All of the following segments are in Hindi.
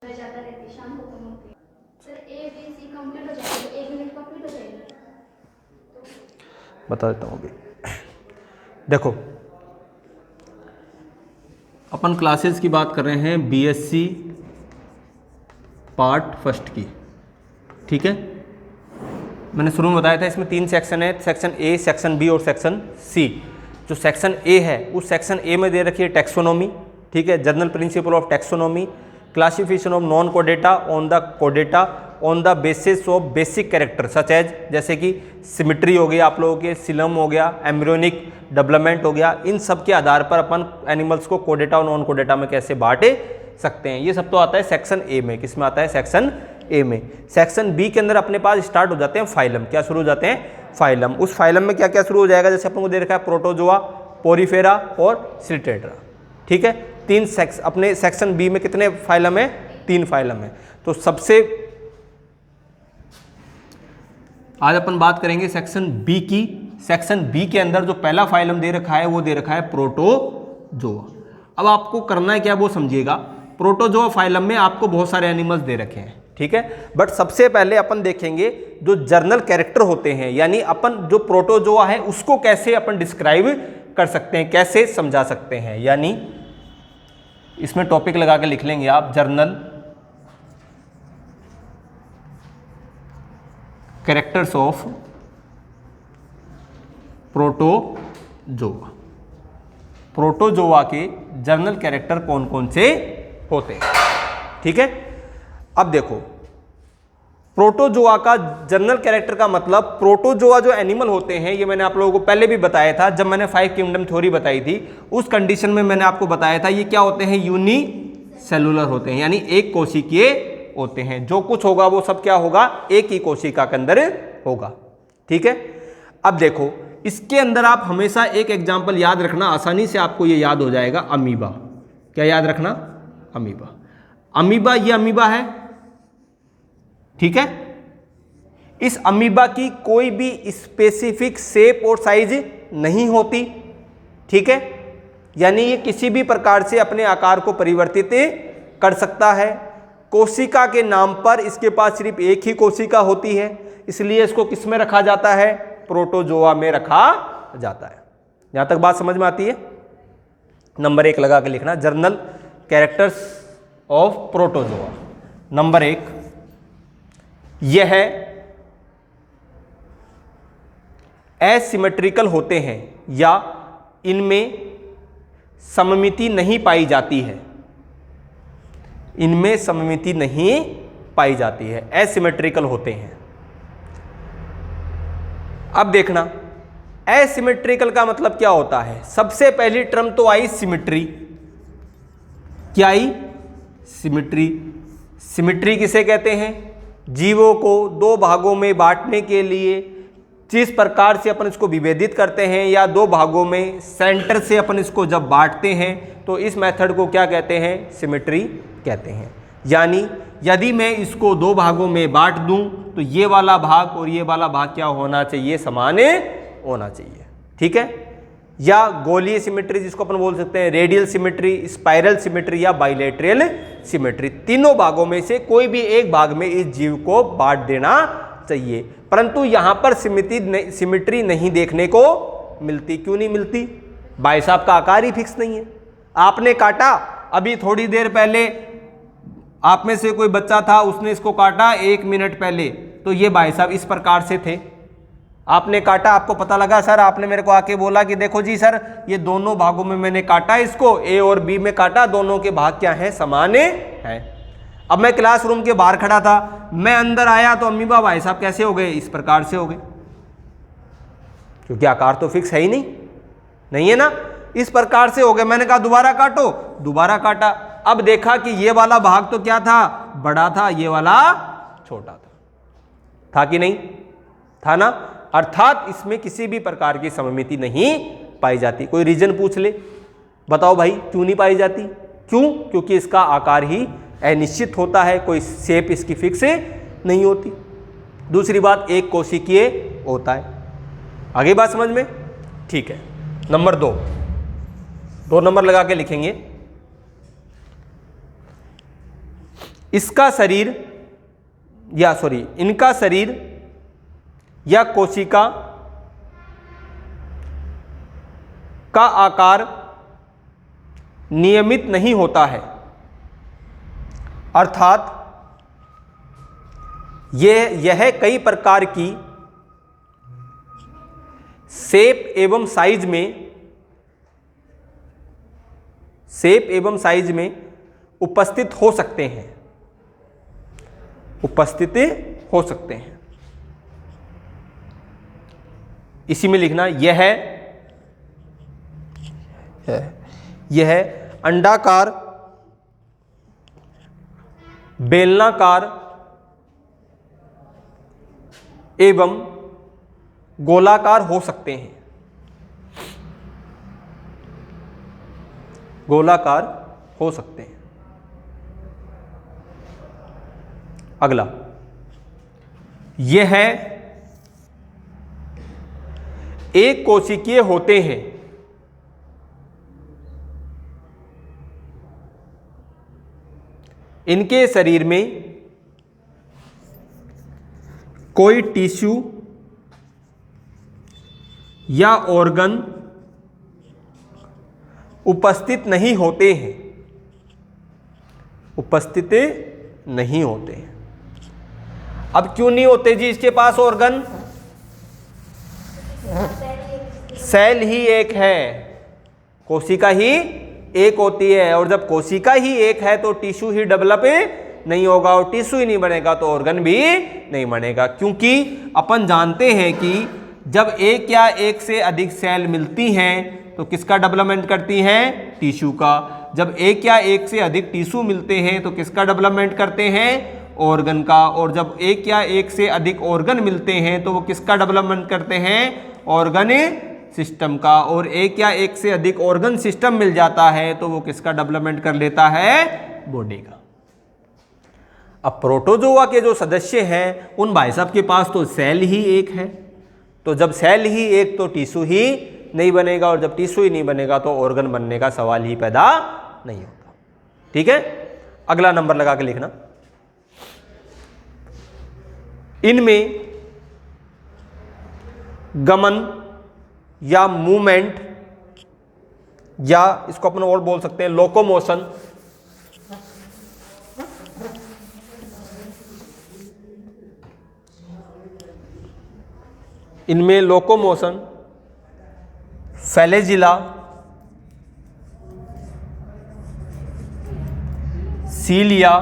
ज़्यादा रहती है, शाम को कम होती है। Sir A B C complete हो जाएगी, 1 मिनट कंप्लीट हो जाएगी। बता देता हूँ अभी। देखो अपन क्लासेस की बात कर रहे हैं बीएससी पार्ट फर्स्ट की, ठीक है। मैंने शुरू में बताया था इसमें 3 सेक्शन है, सेक्शन ए, सेक्शन बी और सेक्शन सी। जो सेक्शन ए है उस सेक्शन ए में दे रखी है टैक्सोनॉमी, ठीक है, general principle of taxonomy, classification of non कोडेटा on the कोडेटा on the basis of basic character such as, जैसे कि सिमिट्री हो गया आप लोगों के, सिलम हो गया, एम्ब्रियोनिक डेवलपमेंट हो गया। इन सब के आधार पर अपन एनिमल्स को कोडेटा और नॉन कोडेटा में कैसे बांटे सकते हैं, ये सब तो आता है सेक्शन ए में। किस में आता है? सेक्शन ए में। सेक्शन बी के अंदर अपने पास स्टार्ट हो जाते हैं फाइलम। क्या शुरू हो जाते हैं? फाइलम। उस फाइलम में क्या क्या शुरू हो जाएगा? जैसे अपन को दे रखा है प्रोटोजोआ, पोरीफेरा और सिलिटेट्रा, ठीक है। 3 अपने सेक्शन बी में कितने फाइलम है? 3 फाइलम है। तो सबसे आज अपन बात करेंगे सेक्शन बी की। सेक्शन बी के अंदर जो पहला फाइलम दे रखा है वो दे रखा है प्रोटोजोआ। अब आपको करना है क्या वो समझिएगा। प्रोटोजोआ फाइलम में आपको बहुत सारे एनिमल्स दे रखे हैं, ठीक है। बट सबसे पहले अपन देखेंगे जो जर्नल कैरेक्टर होते हैं, यानी अपन जो प्रोटोजोआ है उसको कैसे अपन डिस्क्राइब कर सकते हैं, कैसे समझा सकते हैं। यानी इसमें टॉपिक लगा के लिख लेंगे आप, journal characters of protozoa. Protozoa के जर्नल कैरेक्टर कौन कौन से होते हैं, ठीक है। अब देखो प्रोटोजोआ का जर्नल कैरेक्टर का मतलब, प्रोटोजोआ जो एनिमल होते हैं, ये मैंने आप लोगों को पहले भी बताया था जब मैंने 5 किंगडम थ्योरी बताई थी। उस कंडीशन में मैंने आपको बताया था ये क्या होते हैं? यूनिसेलुलर होते हैं, यानी एक कोशिकीय होते हैं। जो कुछ होगा वो सब क्या होगा? एक ही कोशिका के अंदर होगा, ठीक है। अब देखो इसके अंदर आप हमेशा एक एग्जाम्पल याद रखना, आसानी से आपको ये याद हो जाएगा। अमीबा। क्या याद रखना? अमीबा। अमीबा, ये अमीबा है, ठीक है। इस अमीबा की कोई भी स्पेसिफिक शेप और साइज नहीं होती, ठीक है। यानी ये किसी भी प्रकार से अपने आकार को परिवर्तित कर सकता है। कोशिका के नाम पर इसके पास सिर्फ एक ही कोशिका होती है, इसलिए इसको किस में रखा जाता है? प्रोटोजोआ में रखा जाता है। यहां तक बात समझ में आती है? नंबर 1 लगा के लिखना, journal characters of protozoa. Number 1, यह एसिमेट्रिकल होते हैं या इनमें सममिति नहीं पाई जाती है। इनमें सममिति नहीं पाई जाती है, एसिमेट्रिकल होते हैं। अब देखना एसिमेट्रिकल का मतलब क्या होता है। सबसे पहली टर्म तो आई सिमिट्री। क्या आई? सिमिट्री। सिमिट्री किसे कहते हैं? जीवों को 2 भागों में बांटने के लिए जिस प्रकार से अपन इसको विभेदित करते हैं, या 2 भागों में सेंटर से अपन इसको जब बांटते हैं, तो इस मेथड को क्या कहते हैं? सिमिट्री कहते हैं। यानी यदि मैं इसको 2 भागों में बांट दूं तो ये वाला भाग और ये वाला भाग क्या होना चाहिए? समान होना चाहिए, ठीक है। या गोलीय सिमेट्री जिसको अपन बोल सकते हैं, रेडियल सिमेट्री, स्पाइरल सिमेट्री या बाइलेटरल सिमेट्री। तीनों भागों में से कोई भी एक भाग में इस जीव को बांट देना चाहिए। परंतु यहां पर सिमेट्री नहीं देखने को मिलती। क्यों नहीं मिलती? भाई साहब का आकार ही फिक्स नहीं है। आपने काटा, अभी थोड़ी देर पहले आप में से कोई बच्चा था, उसने इसको काटा 1 मिनट पहले, तो ये भाई साहब इस प्रकार से थे। आपने काटा, आपको पता लगा, सर आपने मेरे को आके बोला कि देखो जी सर ये दोनों भागों में मैंने काटा, इसको ए और बी में काटा, दोनों के भाग क्या हैं? समान हैं। अब मैं क्लासरूम के बाहर खड़ा था, मैं अंदर आया तो अमीबा भाई साहब कैसे हो गए? इस प्रकार से हो गए, क्योंकि आकार तो फिक्स है ही नहीं है ना, इस प्रकार से हो गए। मैंने कहा दोबारा काटो, दोबारा काटा। अब देखा कि ये वाला भाग तो क्या था? बड़ा था, ये वाला छोटा था कि नहीं? था ना। अर्थात इसमें किसी भी प्रकार की सममिति नहीं पाई जाती। कोई रीजन पूछ ले, बताओ भाई क्यों नहीं पाई जाती? क्यों? क्योंकि इसका आकार ही अनिश्चित होता है, कोई शेप इसकी फिक्स नहीं होती। दूसरी बात, एक कोशिकीय होता है। आगे बात समझ में? ठीक है। नंबर 2 नंबर लगा के लिखेंगे, इनका शरीर या कोशिका का आकार नियमित नहीं होता है, अर्थात यह कई प्रकार की शेप एवं साइज में उपस्थित हो सकते हैं। इसी में लिखना यह अंडाकार, बेलनाकार एवं गोलाकार हो सकते हैं। अगला, यह एक कोशिकीय होते हैं। इनके शरीर में कोई टिश्यू या ऑर्गन उपस्थित नहीं होते हैं। अब क्यों नहीं होते जी इसके पास ऑर्गन? सेल ही एक है, कोशिका ही एक होती है, और जब कोशिका ही एक है तो टिश्यू ही डेवलप नहीं होगा, और टिश्यू ही नहीं बनेगा तो ऑर्गन भी नहीं बनेगा। क्योंकि अपन जानते हैं कि जब एक या एक से अधिक सेल मिलती हैं तो किसका डेवलपमेंट करती हैं? टिश्यू का। जब एक या एक से अधिक टिश्यू मिलते हैं तो किसका डेवलपमेंट करते हैं? ऑर्गन का। और जब एक या एक से अधिक ऑर्गन मिलते हैं तो वो किसका डेवलपमेंट करते हैं? ऑर्गन सिस्टम का। और एक या एक से अधिक ऑर्गन सिस्टम मिल जाता है तो वो किसका डेवलपमेंट कर लेता है? बॉडी का। अब प्रोटोजोआ के जो सदस्य हैं उन भाई साहब के पास तो सेल ही एक है, तो जब सेल ही एक तो टिश्यू ही नहीं बनेगा, और जब टिश्यू ही नहीं बनेगा तो ऑर्गन बनने का सवाल ही पैदा नहीं होता। ठीक है, अगला नंबर लगा के लिखना। इनमें गमन या मूवमेंट, या इसको अपन और बोल सकते हैं लोकोमोशन, इनमें लोकोमोशन, फ्लैजिला, सीलिया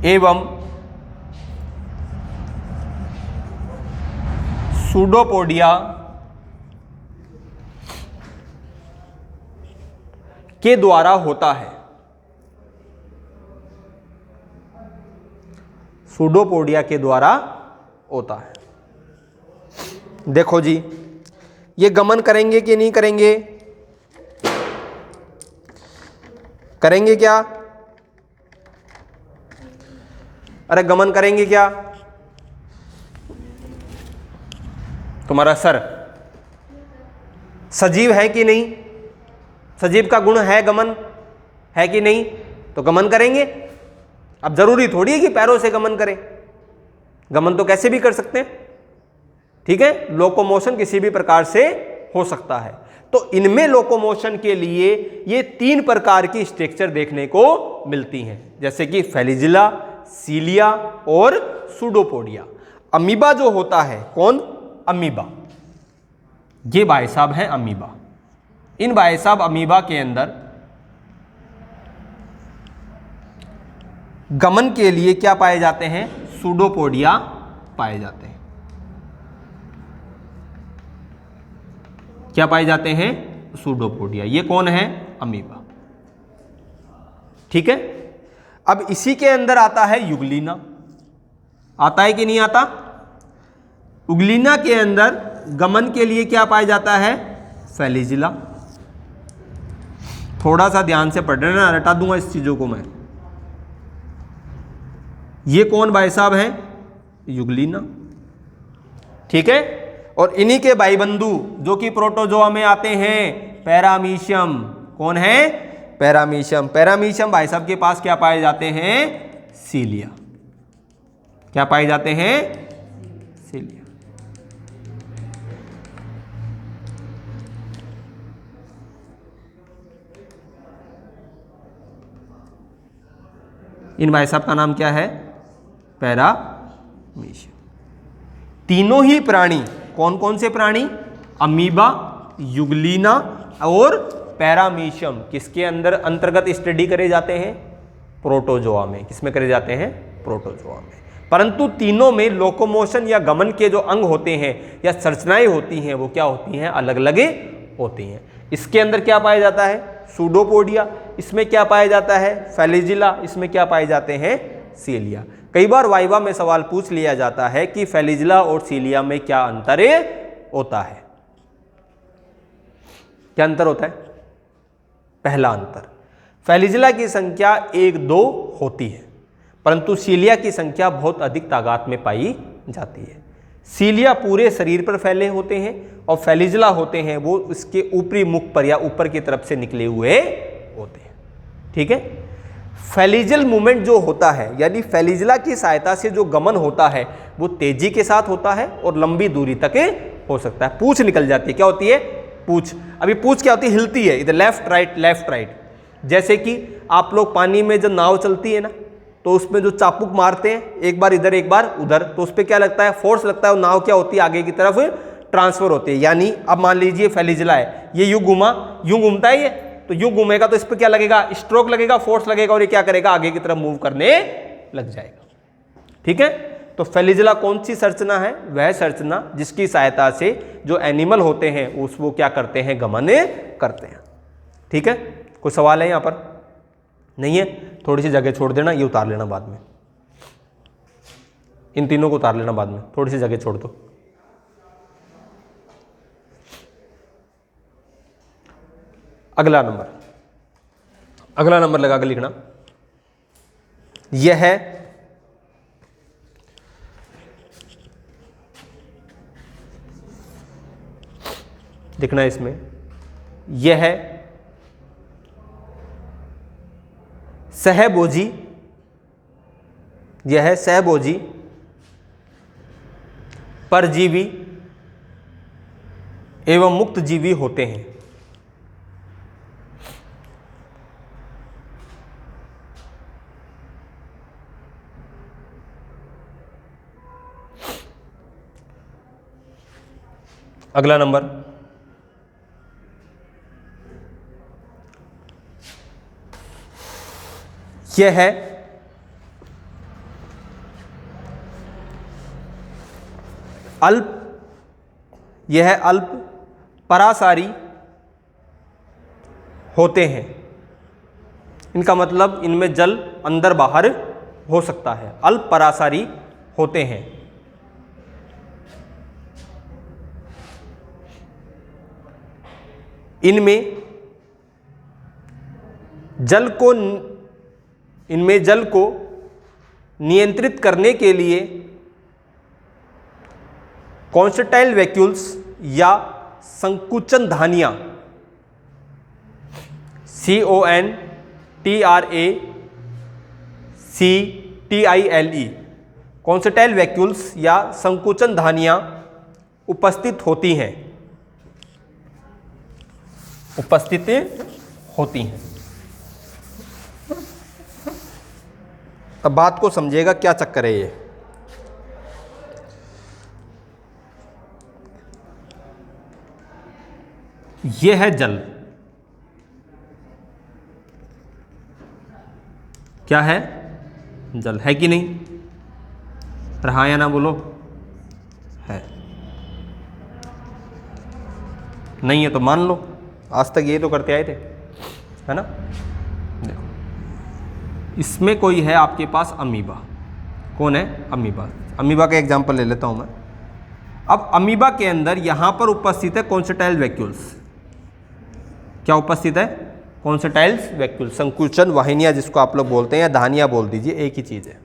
एवं सूडोपोडिया के द्वारा होता है। सूडोपोडिया के द्वारा होता है। देखो जी, ये गमन करेंगे कि नहीं करेंगे? करेंगे क्या? अरे गमन करेंगे क्या? तुम्हारा सर सजीव है कि नहीं? सजीव का गुण है गमन, है कि नहीं? तो गमन करेंगे। अब जरूरी थोड़ी है कि पैरों से गमन करें, गमन तो कैसे भी कर सकते हैं। ठीक है, लोकोमोशन किसी भी प्रकार से हो सकता है। तो इनमें लोकोमोशन के लिए ये 3 प्रकार की स्ट्रक्चर देखने को मिलती हैं, जैसे कि फ्लैजिला, सीलिया और सूडोपोडिया। अमीबा जो होता है, कौन? अमीबा। ये भाई साहब है अमीबा। इन भाई साहब अमीबा के अंदर गमन के लिए क्या पाए जाते हैं? सूडोपोडिया पाए जाते हैं। क्या पाए जाते हैं? सूडोपोडिया। ये कौन है? अमीबा। ठीक है, अब इसी के अंदर आता है यूग्लिना। आता है कि नहीं आता? यूग्लिना के अंदर गमन के लिए क्या पाया जाता है? फ्लैजिला। थोड़ा सा ध्यान से पढ़ लेना, रटा दूंगा इस चीजों को मैं। ये कौन भाई साहब है? यूग्लिना। ठीक है, और इन्हीं के भाई बंधु जो कि प्रोटोजोआ में आते हैं, पैरामीशियम। कौन है? पैरामीशियम। पैरामीशियम भाई साहब के पास क्या पाए जाते हैं? सीलिया। क्या पाए जाते हैं? सीलिया। इन भाई साहब का नाम क्या है? पैरामीशियम। तीनों ही प्राणी, कौन कौन से प्राणी? अमीबा, युगलीना और पैरामीशियम किसके अंदर अंतर्गत स्टडी करे जाते हैं? प्रोटोजोआ में। किसमें करे जाते हैं? प्रोटोजोआ में। परंतु तीनों में लोकोमोशन या गमन के जो अंग होते हैं या संरचनाएं होती हैं वो क्या होती हैं? अलग अलग होती हैं। इसके अंदर क्या पाया जाता है? सूडोपोडिया। इसमें क्या पाया जाता है? फ्लैजिला। इसमें क्या पाए जाते हैं? सीलिया। कई बार वाइवा में सवाल पूछ लिया जाता है कि फ्लैजिला और सीलिया में क्या अंतर होता है? क्या अंतर होता है? पहला अंतर, फ्लैजिला की संख्या 1-2 होती है, परंतु सीलिया की संख्या बहुत अधिक तादाद में पाई जाती है। सीलिया पूरे शरीर पर फैले होते हैं और फ्लैजिला होते हैं वो इसके ऊपरी मुख पर या ऊपर की तरफ से निकले हुए होते हैं। ठीक है। फ्लैजियल मूवमेंट जो होता है यानी फ्लैजिला की सहायता से जो गमन होता है वो तेजी के साथ होता है और लंबी दूरी तक हो सकता है। पूंछ निकल जाती है। क्या होती है? पूंछ। अभी पूंछ क्या होती है? हिलती है, इधर लेफ्ट राइट लेफ्ट राइट। जैसे कि आप लोग पानी में जब नाव चलती है ना तो उसमें जो चापुक मारते हैं, एक बार इधर एक बार उधर, तो उस पर क्या लगता है? फोर्स लगता है और नाव क्या होती है? आगे की तरफ ट्रांसफर होती है। यानी अब मान लीजिए फ्लैजिला है, ये यूं घुमा, यूं घूमता है ये, तो यूं घूमेगा तो इस पर क्या लगेगा? स्ट्रोक लगेगा, फोर्स लगेगा और ये क्या करेगा? आगे की तरफ मूव करने लग जाएगा। ठीक है। तो फ्लैजिला कौन सी संरचना है? वह संरचना जिसकी सहायता से जो एनिमल होते हैं वो क्या करते हैं? गमन करते हैं। ठीक है। कोई सवाल है यहां पर? नहीं है? थोड़ी सी जगह छोड़ देना, ये उतार लेना बाद में, इन तीनों को उतार लेना बाद में, थोड़ी सी जगह छोड़ दो। अगला नंबर लगा के लिखना। यह है लिखना इसमें, यह है सहभोजी, यह है सहभोजी परजीवी एवं मुक्त जीवी होते हैं। अगला नंबर, यह है अल्प परासारी होते हैं। इनका मतलब इनमें जल अंदर बाहर हो सकता है। अल्प परासारी होते हैं। इनमें जल को नियंत्रित करने के लिए कॉन्सर्टाइल वैक्यूल्स या संकुचन धानियां CONTRACTILE कॉन्सर्टाइल वैक्यूल्स या संकुचन धानियां उपस्थित होती हैं। अब बात को समझिएगा, क्या चक्कर है ये। ये है जल, क्या है? जल है कि नहीं? रहा या ना बोलो? है। नहीं है तो मान लो, आज तक ये तो करते आए थे, है ना। देखो इसमें कोई है आपके पास अमीबा। कौन है? अमीबा। अमीबा का एग्जांपल ले लेता हूं मैं। अब अमीबा के अंदर यहां पर उपस्थित है कॉन्सर्टाइल वैक्यूल्स। क्या उपस्थित है? कॉन्सर्टाइल्स वैक्यूल, संकुचन वाहिनियां जिसको आप लोग बोलते हैं या धानियां बोल दीजिए, एक ही चीज है।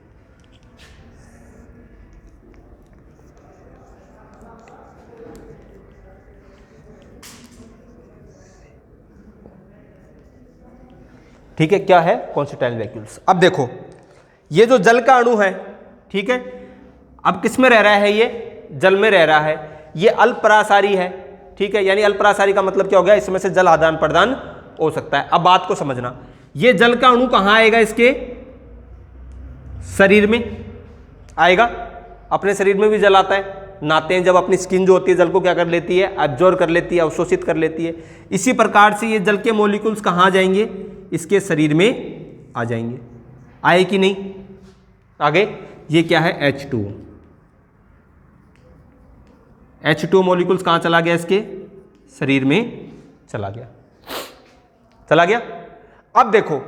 ठीक है, क्या है? Constituent vacuoles. अब देखो ये जो जल का अणु है, ठीक है, अब किस में रह रहा है? ये जल में रह रहा है। ये अल्परासारी है, ठीक है, यानी अल्परासारी का मतलब क्या हो गया? इसमें से जल आदान प्रदान हो सकता है। अब बात को समझना, ये जल का अणु कहां आएगा? इसके शरीर में आएगा। अपने शरीर में भी जल आता है, नहाते हैं जब अपनी स्किन जो होती है जल को क्या कर लेती है? एब्जॉर्ब कर लेती है, अवशोषित कर लेती है। इसी प्रकार से ये जल के मॉलिक्यूल्स कहाँ जाएंगे? इसके शरीर में आ जाएंगे। आए कि नहीं? आगे ये क्या है? H2O। H2O मॉलिक्यूल्स कहाँ चला गया? इसके शरीर में चला गया, चला गया। अब देखो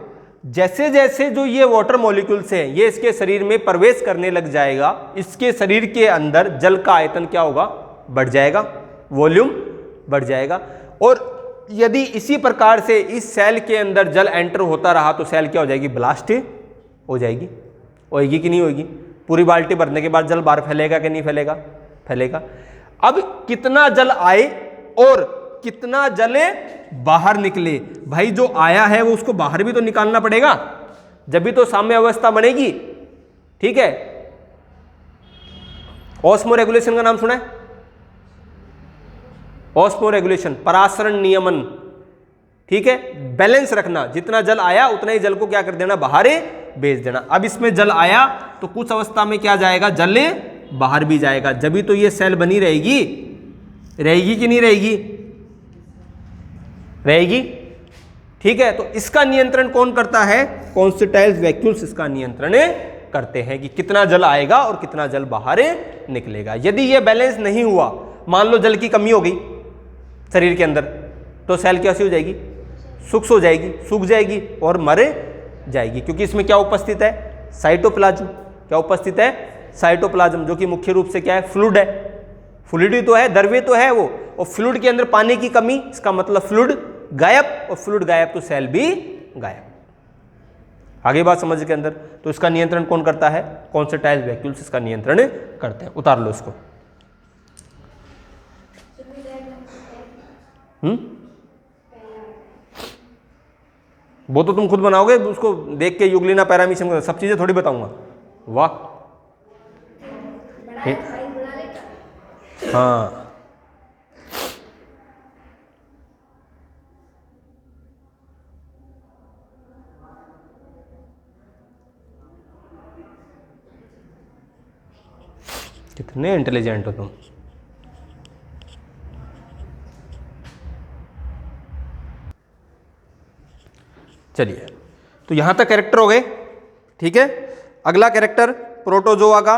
जैसे जैसे जो ये वाटर मॉलिक्यूल्स हैं ये इसके शरीर में प्रवेश करने लग जाएगा, इसके शरीर के अंदर जल का आयतन क्या होगा? बढ़ जाएगा, वॉल्यूम बढ़ जाएगा। और यदि इसी प्रकार से इस सेल के अंदर जल एंटर होता रहा तो सेल क्या हो जाएगी? ब्लास्ट हो जाएगी। होएगी कि नहीं होएगी? पूरी बाल्टी भरने के बाद जल बाहर फैलेगा कि नहीं फैलेगा? फैलेगा। अब कितना जल आए और कितना जल बाहर निकले? भाई जो आया है वो उसको बाहर भी तो निकालना पड़ेगा, जब भी तो साम्य अवस्था बनेगी, ठीक है। ऑस्मो रेगुलेशन का नाम सुना है? ऑस्मो रेगुलेशन, परासरण नियमन, ठीक है। बैलेंस रखना, जितना जल आया उतना ही जल को क्या कर देना? बाहर भेज देना। अब इसमें जल आया तो कुछ अवस्था में क्या जाएगा? जल बाहर भी जाएगा, जब भी तो ये सेल बनी रहेगी। रहेगी कि नहीं रहेगी? रहेगी, ठीक है। तो इसका नियंत्रण कौन करता है? कॉन्स्टिट्यूएंट वैक्यूल्स इसका नियंत्रण करते हैं कि कितना जल आएगा और कितना जल बाहर निकलेगा। यदि यह बैलेंस नहीं हुआ, मान लो जल की कमी हो गई शरीर के अंदर, तो सेल कैसी हो जाएगी? सूक्ष्म हो जाएगी, सूख जाएगी और मर जाएगी, क्योंकि इसमें क्या उपस्थित है? साइटोप्लाज्म। क्या उपस्थित है? साइटोप्लाज्म, जो कि मुख्य रूप से क्या है? फ्लूइड है। फ्लूइड ही तो है, द्रव्य तो है वो, और फ्लूइड के अंदर पानी की कमी, इसका मतलब फ्लूइड गायब, और फ्लूइड गायब तो सेल भी गायब। आगे बात समझ के अंदर। तो इसका नियंत्रण कौन करता है? कॉन्स्टिट्यूएंट वैक्यूल्स इसका नियंत्रण करते हैं। उतार लो इसको। वो तो तुम खुद बनाओगे, उसको देख के यूग्लिना पैरामीशियम सब चीजें थोड़ी बताऊंगा। वाह, हाँ, कितने इंटेलिजेंट हो तुम। चलिए, तो यहां तक कैरेक्टर हो गए, ठीक है। अगला कैरेक्टर प्रोटोजोआ का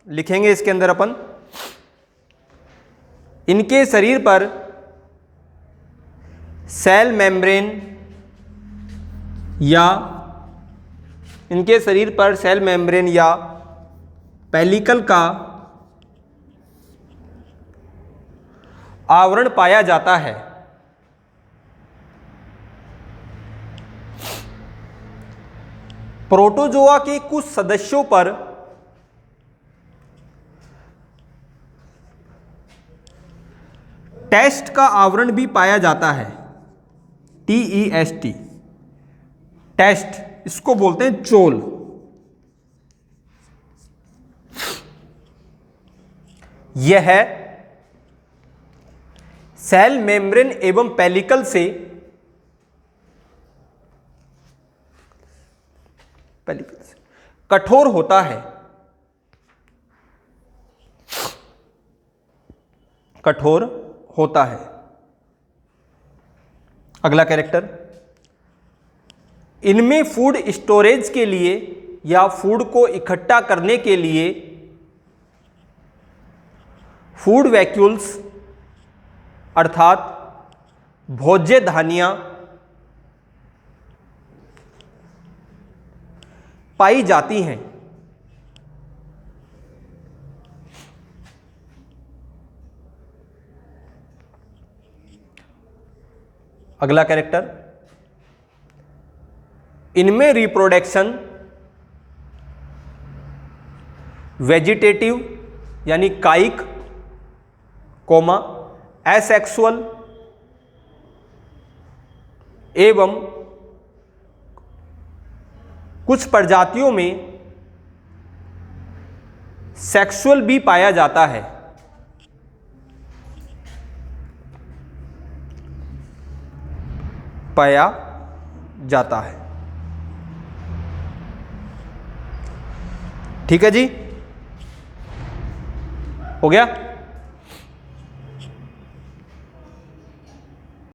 लिखेंगे इसके अंदर अपन। इनके शरीर पर सेल मेम्ब्रेन या इनके शरीर पर सेल मेम्ब्रेन या पेलिकल का आवरण पाया जाता है। प्रोटोजोआ के कुछ सदस्यों पर टेस्ट का आवरण भी पाया जाता है। TEST, टेस्ट, इसको बोलते हैं चोल। यह सेल मेम्ब्रेन एवं पेलिकल से कठोर होता है। कठोर होता है। अगला कैरेक्टर, इनमें फूड स्टोरेज के लिए या फूड को इकट्ठा करने के लिए फूड वैक्यूल्स अर्थात भोज्य धानियां पाई जाती हैं। अगला कैरेक्टर, इनमें रिप्रोडक्शन वेजिटेटिव यानी कायिक, कोमा एसेक्सुअल एवं कुछ प्रजातियों में सेक्सुअल भी पाया जाता है। पाया जाता है। ठीक है जी, हो गया।